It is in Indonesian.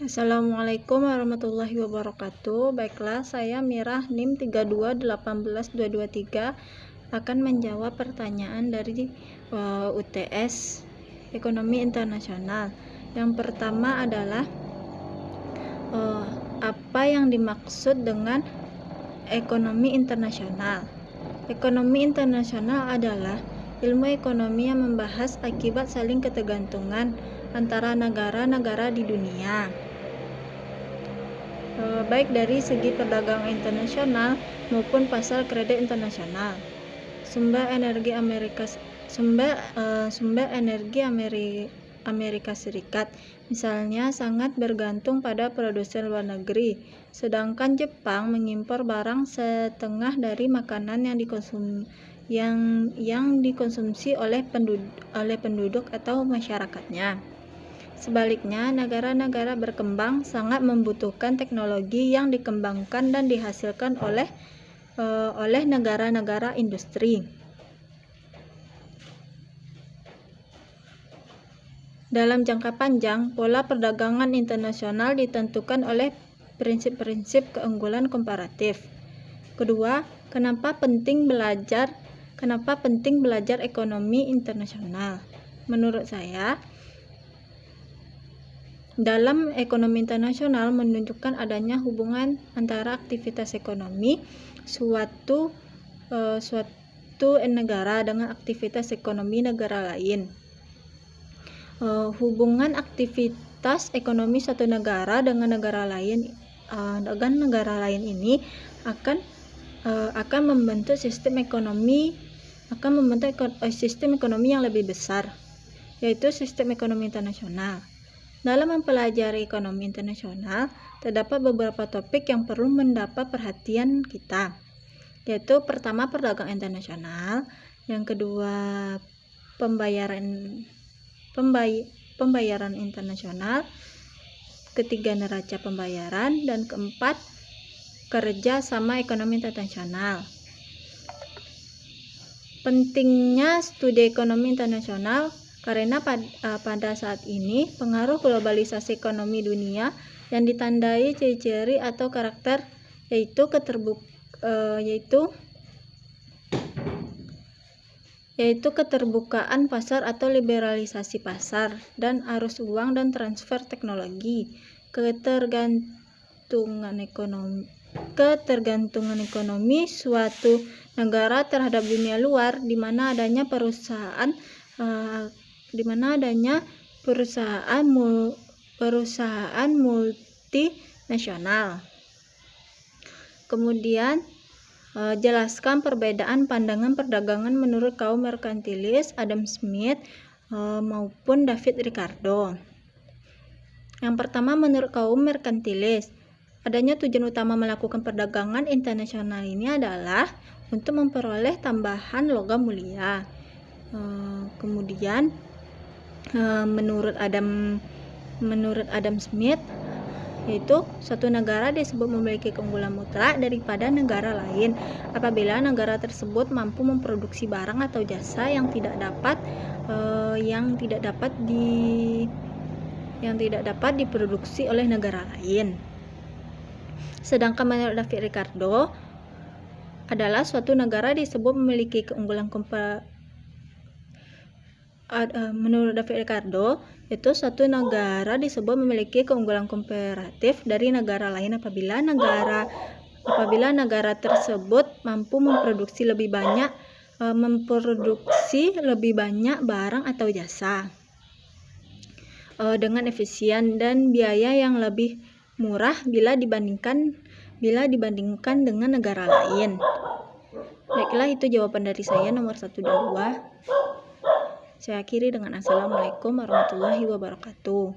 Assalamualaikum warahmatullahi wabarakatuh. Baiklah, saya Mirah NIM 3218223 akan menjawab pertanyaan dari UTS Ekonomi Internasional. Yang pertama adalah apa yang dimaksud dengan ekonomi internasional? Ekonomi internasional adalah ilmu ekonomi yang membahas akibat saling ketergantungan antara negara-negara di dunia, baik dari segi perdagangan internasional maupun pasar kredit internasional. Sumber energi Amerika Serikat misalnya sangat bergantung pada produsen luar negeri, sedangkan Jepang mengimpor barang setengah dari makanan yang dikonsumsi oleh penduduk atau masyarakatnya. Sebaliknya, negara-negara berkembang sangat membutuhkan teknologi yang dikembangkan dan dihasilkan oleh negara-negara industri. Dalam jangka panjang, pola perdagangan internasional ditentukan oleh prinsip-prinsip keunggulan komparatif. Kedua, kenapa penting belajar ekonomi internasional? Menurut saya, dalam ekonomi internasional menunjukkan adanya hubungan antara aktivitas ekonomi suatu negara dengan aktivitas ekonomi negara lain. Hubungan aktivitas ekonomi suatu negara dengan negara lain ini akan membentuk sistem ekonomi yang lebih besar, yaitu sistem ekonomi internasional. Dalam mempelajari ekonomi internasional, terdapat beberapa topik yang perlu mendapat perhatian kita, yaitu pertama, perdagangan internasional, yang kedua, pembayaran internasional, ketiga, neraca pembayaran, dan keempat, kerja sama ekonomi internasional. Pentingnya studi ekonomi internasional karena pada saat ini pengaruh globalisasi ekonomi dunia yang ditandai ciri-ciri atau karakter yaitu keterbukaan pasar atau liberalisasi pasar dan arus uang dan transfer teknologi, ketergantungan ekonomi suatu negara terhadap dunia luar, di mana adanya perusahaan multinasional. Kemudian jelaskan perbedaan pandangan perdagangan menurut kaum merkantilis Adam Smith maupun David Ricardo. Yang pertama, menurut kaum merkantilis, adanya tujuan utama melakukan perdagangan internasional ini adalah untuk memperoleh tambahan logam mulia. Kemudian menurut Adam Smith, yaitu suatu negara disebut memiliki keunggulan mutlak daripada negara lain apabila negara tersebut mampu memproduksi barang atau jasa yang tidak dapat diproduksi oleh negara lain. Sedangkan menurut David Ricardo adalah suatu negara disebut memiliki keunggulan komparatif dari negara lain apabila negara tersebut mampu memproduksi lebih banyak barang atau jasa dengan efisien dan biaya yang lebih murah bila dibandingkan dengan negara lain. Baiklah, itu jawaban dari saya nomor 1 dan 2. Saya akhiri dengan Assalamualaikum warahmatullahi wabarakatuh.